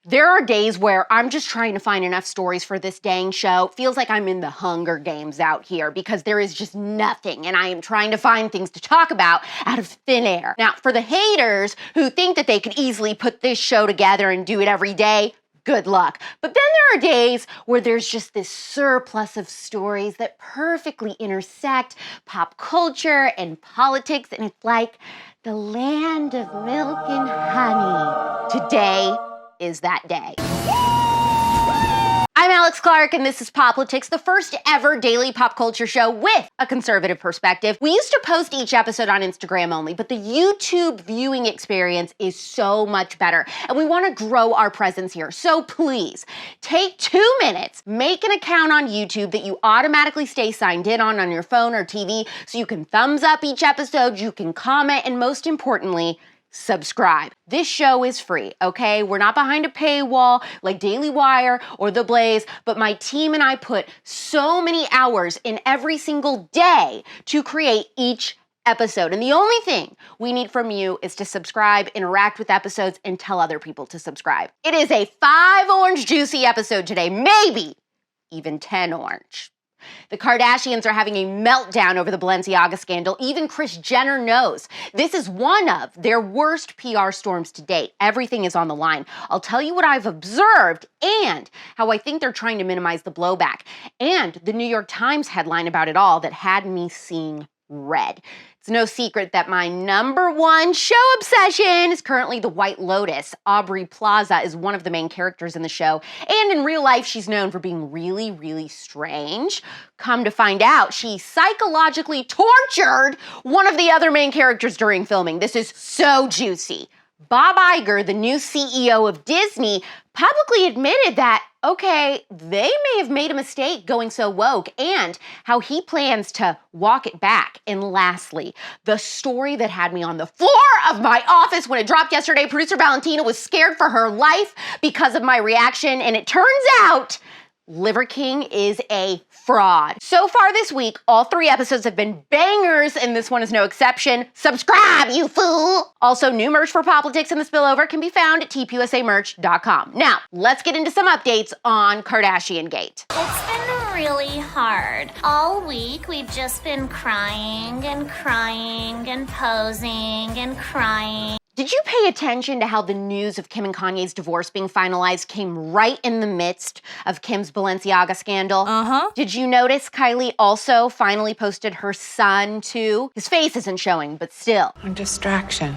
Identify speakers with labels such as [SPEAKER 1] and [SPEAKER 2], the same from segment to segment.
[SPEAKER 1] There are days where I'm just trying to find enough stories for this dang show. Feels like I'm in the Hunger Games out here because there is just nothing, and I am trying to find things to talk about out of thin air. Now, for the haters who think that they could easily put this show together and do it every day, good luck. But then there are days where there's just this surplus of stories that perfectly intersect pop culture and politics, and it's like the land of milk and honey. Today is that day. I'm Alex Clark, and this is Poplitics, the first ever daily pop culture show with a conservative perspective. We used to post each episode on Instagram only, but the YouTube viewing experience is so much better, and we want to grow our presence here. So please, take 2 minutes, make an account on YouTube that you automatically stay signed in on your phone or TV, so you can thumbs up each episode, you can comment, and most importantly, subscribe. This show is free, okay? We're not behind a paywall like Daily Wire or The Blaze, but my team and I put so many hours in every single day to create each episode. And the only thing we need from you is to subscribe, interact with episodes, and tell other people to subscribe. It is a 5 orange juicy episode today, maybe even 10 orange. The Kardashians are having a meltdown over the Balenciaga scandal. Even Kris Jenner knows this is one of their worst PR storms to date. Everything is on the line. I'll tell you what I've observed and how I think they're trying to minimize the blowback, and the New York Times headline about it all that had me seeing red. It's no secret that my #1 show obsession is currently the White Lotus. Aubrey Plaza is one of the main characters in the show, and in real life, she's known for being really, really strange. Come to find out, she psychologically tortured one of the other main characters during filming. This is so juicy. Bob Iger, the new CEO of Disney, publicly admitted that, okay, they may have made a mistake going so woke, and how he plans to walk it back. And lastly, the story that had me on the floor of my office when it dropped yesterday. Producer Valentina was scared for her life because of my reaction, and it turns out Liver King is a fraud. So far this week, all 3 episodes have been bangers, and this one is no exception. Subscribe, you fool! Also, new merch for Poplitics and the Spillover can be found at TPUSAmerch.com. Now, let's get into some updates on Kardashian Gate.
[SPEAKER 2] It's been really hard. All week, we've just been crying and crying and posing and crying.
[SPEAKER 1] Did you pay attention to how the news of Kim and Kanye's divorce being finalized came right in the midst of Kim's Balenciaga scandal? Did you notice Kylie also finally posted her son too? His face isn't showing, but still.
[SPEAKER 3] A distraction.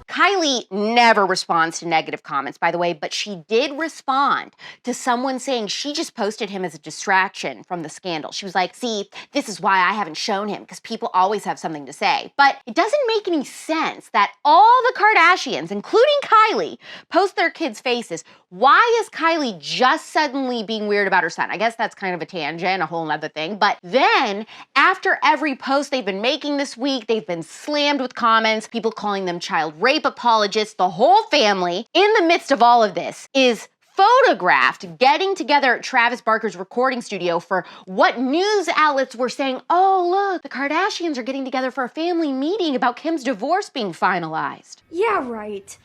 [SPEAKER 1] Kylie never responds to negative comments, by the way, but she did respond to someone saying she just posted him as a distraction from the scandal. She was like, see, this is why I haven't shown him, because people always have something to say. But it doesn't make any sense that all the Kardashians, including Kylie, post their kids' faces. Why is Kylie just suddenly being weird about her son? I guess that's kind of a tangent, a whole nother thing. But then, after every post they've been making this week, they've been slammed with comments, people calling them child rape apologists. The whole family, in the midst of all of this, is photographed getting together at Travis Barker's recording studio for what news outlets were saying, oh, look, the Kardashians are getting together for a family meeting about Kim's divorce being finalized.
[SPEAKER 4] Yeah, right.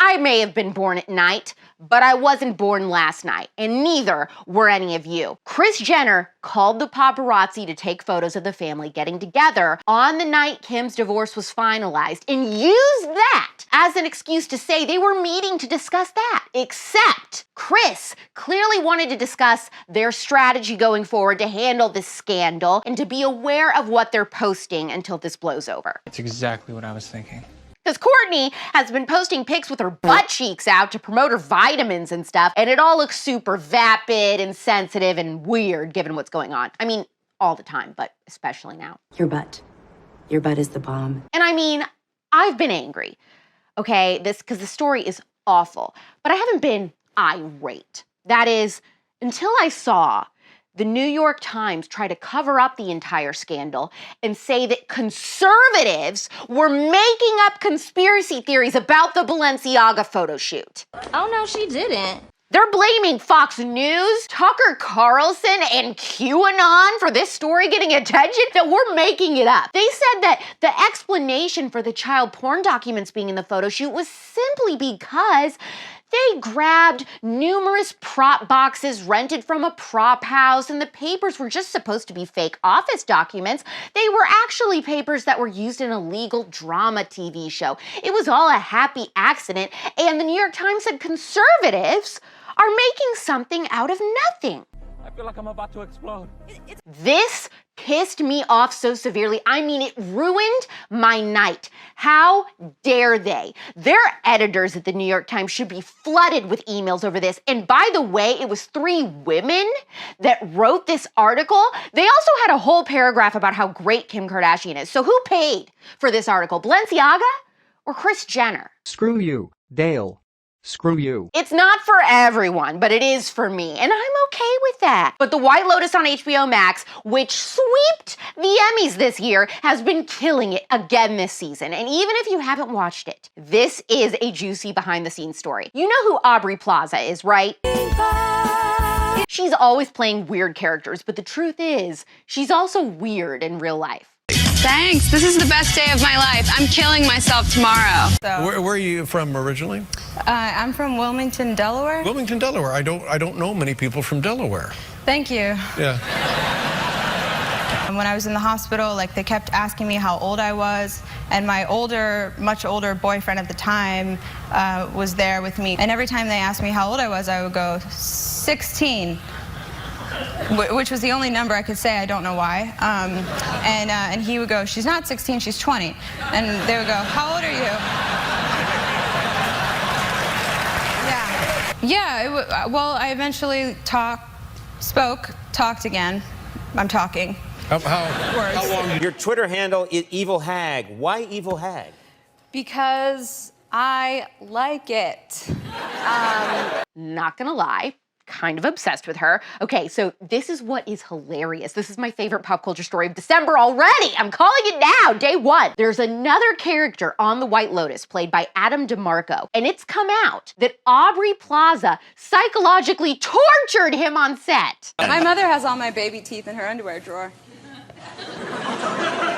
[SPEAKER 1] I may have been born at night, but I wasn't born last night, and neither were any of you. Kris Jenner called the paparazzi to take photos of the family getting together on the night Kim's divorce was finalized and used that as an excuse to say they were meeting to discuss that. Except Kris clearly wanted to discuss their strategy going forward to handle this scandal and to be aware of what they're posting until this blows over.
[SPEAKER 5] That's exactly what I was thinking.
[SPEAKER 1] Because Kourtney has been posting pics with her butt cheeks out to promote her vitamins and stuff, and it all looks super vapid and sensitive and weird given what's going on. I mean, all the time, but especially now.
[SPEAKER 6] Your butt. Your butt is the bomb.
[SPEAKER 1] And I mean, I've been angry, okay, because the story is awful, but I haven't been irate. That is, until I saw the New York Times try to cover up the entire scandal and say that conservatives were making up conspiracy theories about the Balenciaga photo shoot.
[SPEAKER 4] Oh, no, she didn't.
[SPEAKER 1] They're blaming Fox News, Tucker Carlson, and QAnon for this story getting attention, that we're making it up. They said that the explanation for the child porn documents being in the photo shoot was simply because They grabbed numerous prop boxes rented from a prop house, and the papers were just supposed to be fake office documents. They were actually papers that were used in a legal drama TV show. It was all a happy accident, and the New York Times said conservatives are making something out of nothing.
[SPEAKER 3] I feel like I'm about to explode.
[SPEAKER 1] This pissed me off so severely. I mean, it ruined my night. How dare they? Their editors at the New York Times should be flooded with emails over this. And by the way, it was 3 women that wrote this article. They also had a whole paragraph about how great Kim Kardashian is. So who paid for this article? Balenciaga or Kris Jenner?
[SPEAKER 7] Screw you, Dale. Screw you.
[SPEAKER 1] It's not for everyone, but it is for me, and I'm okay with that. But The White Lotus on HBO Max, which sweeped the Emmys this year, has been killing it again this season. And even if you haven't watched it, this is a juicy behind-the-scenes story. You know who Aubrey Plaza is, right? She's always playing weird characters, but the truth is, she's also weird in real life.
[SPEAKER 8] Thanks. This is the best day of my life. I'm killing myself tomorrow.
[SPEAKER 9] Where are you from originally?
[SPEAKER 8] I'm from Wilmington, Delaware.
[SPEAKER 9] Wilmington, Delaware. I don't know many people from Delaware.
[SPEAKER 8] Thank you.
[SPEAKER 9] Yeah.
[SPEAKER 8] And when I was in the hospital, like, they kept asking me how old I was, and my much older boyfriend at the time was there with me. And every time they asked me how old I was, I would go 16. Which was the only number I could say. I don't know why. And he would go, she's not 16, she's 20. And they would go, how old are you? Yeah. Well, I eventually talked again. I'm talking.
[SPEAKER 9] How long?
[SPEAKER 10] Your Twitter handle is Evil Hag. Why Evil Hag?
[SPEAKER 8] Because I like it.
[SPEAKER 1] Not gonna lie, kind of obsessed with her. Okay, so this is what is hilarious. This is my favorite pop culture story of December already. I'm calling it now, day 1. There's another character on The White Lotus played by Adam DeMarco, and it's come out that Aubrey Plaza psychologically tortured him on set.
[SPEAKER 8] My mother has all my baby teeth in her underwear drawer.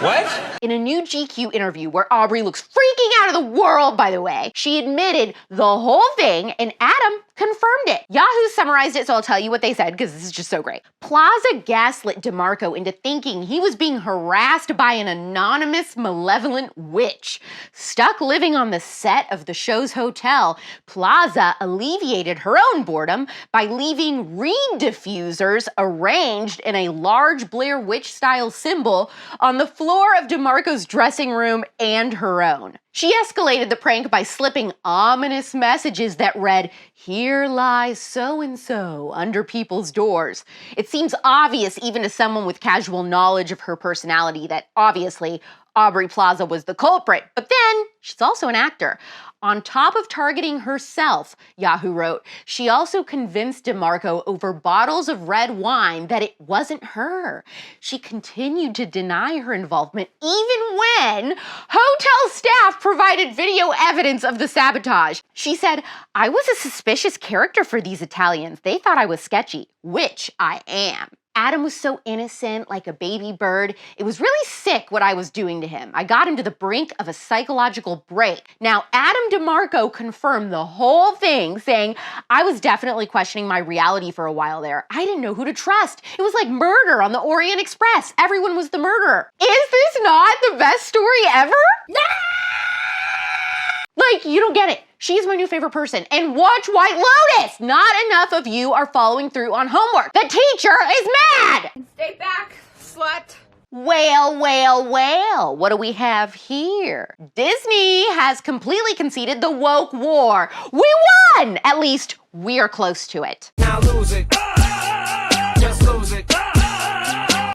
[SPEAKER 10] What?
[SPEAKER 1] In a new GQ interview where Aubrey looks freaking out of the world, by the way, she admitted the whole thing and Adam confirmed it. Yahoo summarized it, so I'll tell you what they said because this is just so great. Plaza gaslit DeMarco into thinking he was being harassed by an anonymous, malevolent witch. Stuck living on the set of the show's hotel, Plaza alleviated her own boredom by leaving reed diffusers arranged in a large Blair Witch-style symbol on the floor of DeMarco's dressing room and her own. She escalated the prank by slipping ominous messages that read, "Here lies so-and-so," under people's doors. It seems obvious even to someone with casual knowledge of her personality that obviously Aubrey Plaza was the culprit, but then she's also an actor. On top of targeting herself, Yahoo wrote, she also convinced DeMarco over bottles of red wine that it wasn't her. She continued to deny her involvement even when hotel staff provided video evidence of the sabotage. She said, "I was a suspicious character for these Italians. They thought I was sketchy," which I am. Adam was so innocent, like a baby bird. It was really sick what I was doing to him. I got him to the brink of a psychological break. Now, Adam DeMarco confirmed the whole thing, saying, "I was definitely questioning my reality for a while there. I didn't know who to trust. It was like murder on the Orient Express. Everyone was the murderer." Is this not the best story ever? Like, you don't get it. She's my new favorite person. And watch White Lotus! Not enough of you are following through on homework. The teacher is mad!
[SPEAKER 8] Stay back, slut.
[SPEAKER 1] Well, well, well, what do we have here? Disney has completely conceded the woke war. We won! At least we're close to it.
[SPEAKER 3] Now lose it. Just lose it.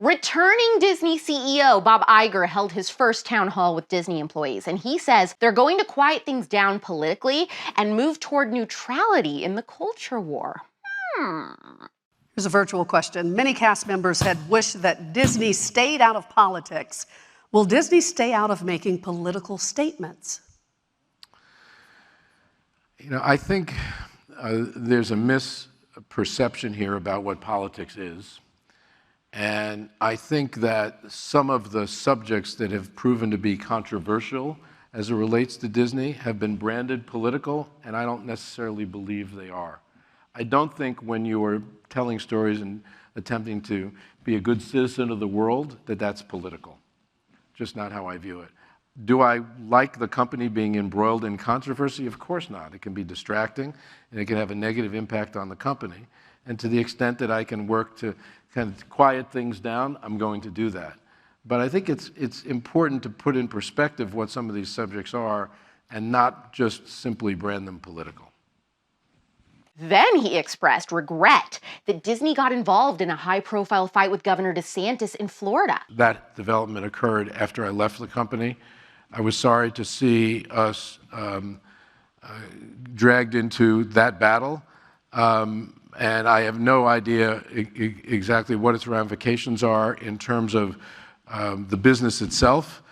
[SPEAKER 1] Returning Disney CEO Bob Iger held his first town hall with Disney employees, and he says they're going to quiet things down politically and move toward neutrality in the culture war.
[SPEAKER 11] Here's a virtual question. Many cast members had wished that Disney stayed out of politics. Will Disney stay out of making political statements?
[SPEAKER 12] You know, I think there's a misperception here about what politics is. And I think that some of the subjects that have proven to be controversial as it relates to Disney have been branded political, and I don't necessarily believe they are. I don't think when you are telling stories and attempting to be a good citizen of the world that that's political. Just not how I view it. Do I like the company being embroiled in controversy? Of course not. It can be distracting, and it can have a negative impact on the company. And to the extent that I can work to kind of quiet things down, I'm going to do that. But I think it's important to put in perspective what some of these subjects are and not just simply brand them political.
[SPEAKER 1] Then he expressed regret that Disney got involved in a high-profile fight with Governor DeSantis in Florida.
[SPEAKER 12] That development occurred after I left the company. I was sorry to see us dragged into that battle. And I have no idea exactly what its ramifications are in terms of the business itself.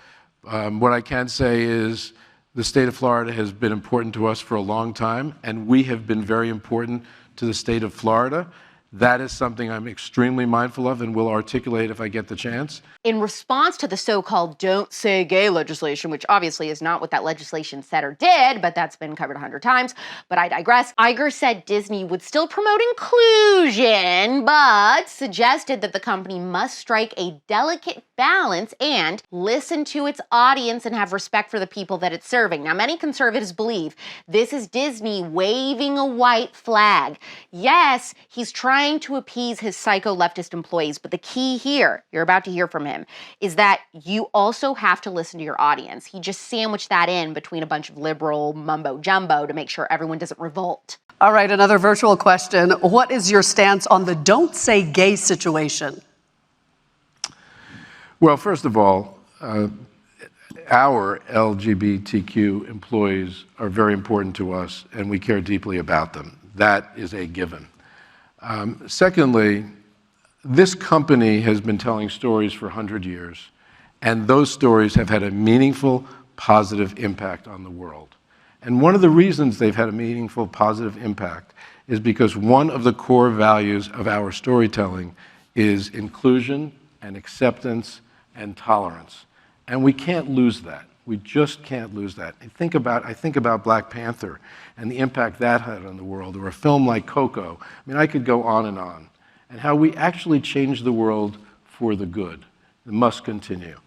[SPEAKER 12] What I can say is the state of Florida has been important to us for a long time, and we have been very important to the state of Florida. That is something I'm extremely mindful of and will articulate if I get the chance.
[SPEAKER 1] In response to the so-called Don't Say Gay legislation, which obviously is not what that legislation said or did, but that's been covered 100 times, but I digress, Iger said Disney would still promote inclusion, but suggested that the company must strike a delicate balance and listen to its audience and have respect for the people that it's serving. Now, many conservatives believe this is Disney waving a white flag. Yes, he's trying to appease his psycho leftist employees, but the key here, you're about to hear from him, is that you also have to listen to your audience. He just sandwiched that in between a bunch of liberal mumbo jumbo to make sure everyone doesn't revolt.
[SPEAKER 11] All right, another virtual question. What is your stance on the Don't Say Gay situation?
[SPEAKER 12] Well, first of all, our LGBTQ employees are very important to us, and we care deeply about them. That is a given. Secondly, this company has been telling stories for 100 years, and those stories have had a meaningful, positive impact on the world. And one of the reasons they've had a meaningful, positive impact is because one of the core values of our storytelling is inclusion and acceptance and tolerance. And we can't lose that. We just can't lose that. I think about Black Panther and the impact that had on the world, or a film like Coco. I mean, I could go on, and how we actually change the world for the good. It must continue.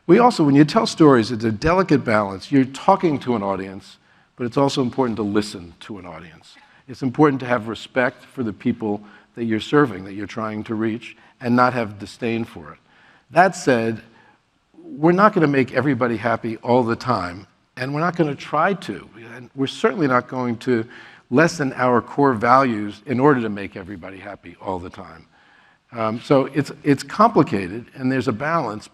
[SPEAKER 12] We also, when you tell stories, it's a delicate balance. You're talking to an audience, but it's also important to listen to an audience. It's important to have respect for the people that you're serving, that you're trying to reach, and not have disdain for it. That said, we're not going to make everybody happy all the time, and we're not going to try to. And we're certainly not going to lessen our core values in order to make everybody happy all the time. So it's complicated, and there's a balance,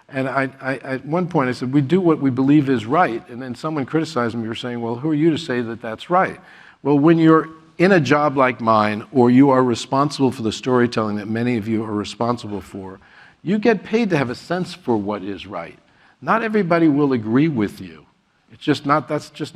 [SPEAKER 12] and at one point I said, we do what we believe is right, and then someone criticized me for saying, well, who are you to say that that's right? Well, when you're in a job like mine, or you are responsible for the storytelling that many of you are responsible for, you get paid to have a sense for what is right. Not everybody will agree with you. That's just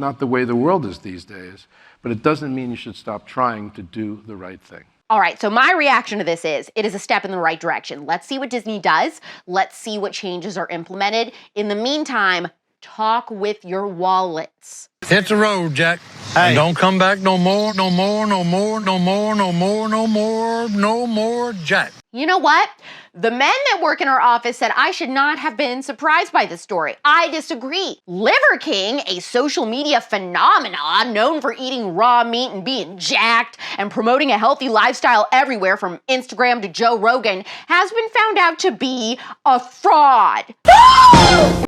[SPEAKER 12] not the way the world is these days. But it doesn't mean you should stop trying to do the right thing.
[SPEAKER 1] All right, so my reaction to this is, it is a step in the right direction. Let's see what Disney does. Let's see what changes are implemented. In the meantime, talk with your wallets.
[SPEAKER 9] Hit the road, Jack. Hey. And don't come back no more, no more, no more, no more, no more, no more, no more, Jack.
[SPEAKER 1] You know what? The men that work in our office said I should not have been surprised by this story. I disagree. Liver King, a social media phenomenon known for eating raw meat and being jacked and promoting a healthy lifestyle everywhere from Instagram to Joe Rogan, has been found out to be a fraud.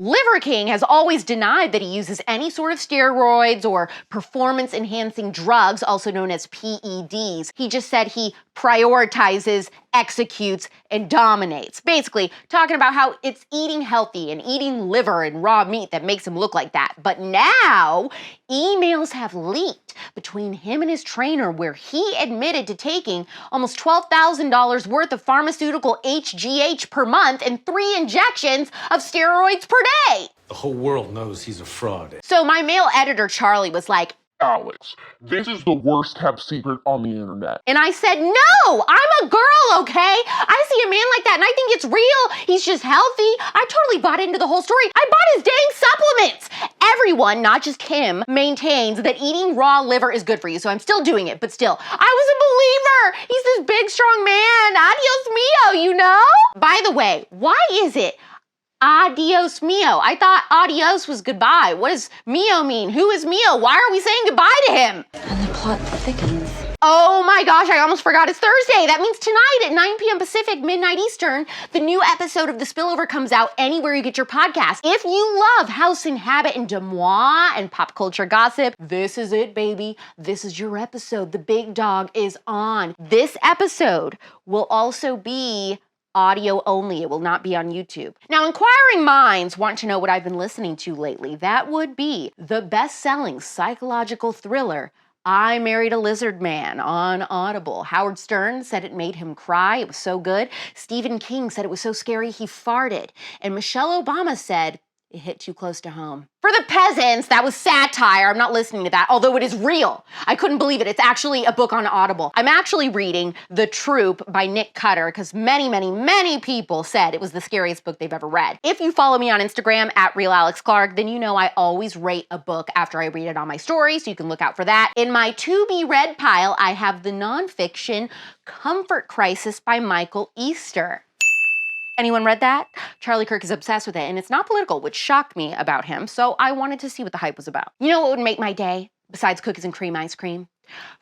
[SPEAKER 1] Liver King has always denied that he uses any sort of steroids or performance-enhancing drugs, also known as PEDs. He just said he prioritizes, executes, and dominates. Basically, talking about how it's eating healthy and eating liver and raw meat that makes him look like that. But now, emails have leaked between him and his trainer where he admitted to taking almost $12,000 worth of pharmaceutical HGH per month and 3 injections of steroids per day.
[SPEAKER 3] The whole world knows he's a fraud.
[SPEAKER 1] So my male editor, Charlie, was like,
[SPEAKER 13] Alex, this is the worst kept secret on the internet.
[SPEAKER 1] And I said, no, I'm a girl, okay? I see a man like that and I think it's real. He's just healthy. I totally bought into the whole story. I bought his dang supplements. everyone, not just him, maintains that eating raw liver is good for you, so I'm still doing it, but still, I was a believer. He's this big, strong man. Adios mio, you know? By the way, why is it adios mio? I thought adios was goodbye. What does mio mean? Who is Mio? Why are we saying goodbye to him?
[SPEAKER 6] And the plot thickens.
[SPEAKER 1] Oh my gosh, I almost forgot it's Thursday. That means tonight at 9 p.m. Pacific, midnight Eastern, the new episode of The Spillover comes out anywhere you get your podcast. If you love house and habit and demois and pop culture gossip, this is it, baby. This is your episode. The big dog is on. This episode will also be audio only. It will not be on YouTube. Now, inquiring minds want to know what I've been listening to lately. That would be the best-selling psychological thriller, I Married a Lizard Man, on Audible. Howard Stern said it made him cry. It was so good. Stephen King said it was so scary he farted. And Michelle Obama said it hit too close to home. For the peasants, that was satire. I'm not listening to that, although it is real. I couldn't believe it. It's actually a book on Audible. I'm actually reading The Troop by Nick Cutter because many people said it was the scariest book they've ever read. If you follow me on Instagram at RealAlexClark, then you know I always rate a book after I read it on my story, so you can look out for that. In my to-be-read pile, I have the nonfiction Comfort Crisis by Michael Easter. Anyone read that? Charlie Kirk is obsessed with it, and it's not political, which shocked me about him, so I wanted to see what the hype was about. You know what would make my day, besides cookies and cream ice cream?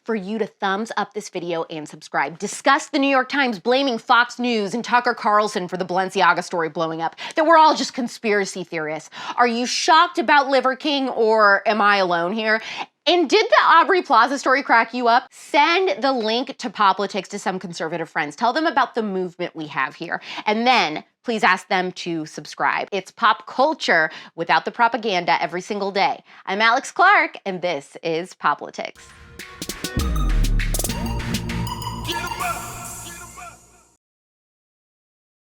[SPEAKER 1] For you to thumbs up this video and subscribe. Discuss the New York Times blaming Fox News and Tucker Carlson for the Balenciaga story blowing up. That we're all just conspiracy theorists. Are you shocked about Liver King, or am I alone here? And did the Aubrey Plaza story crack you up? Send the link to Poplitics to some conservative friends. Tell them about the movement we have here. And then please ask them to subscribe. It's pop culture without the propaganda every single day. I'm Alex Clark, and this is Poplitics.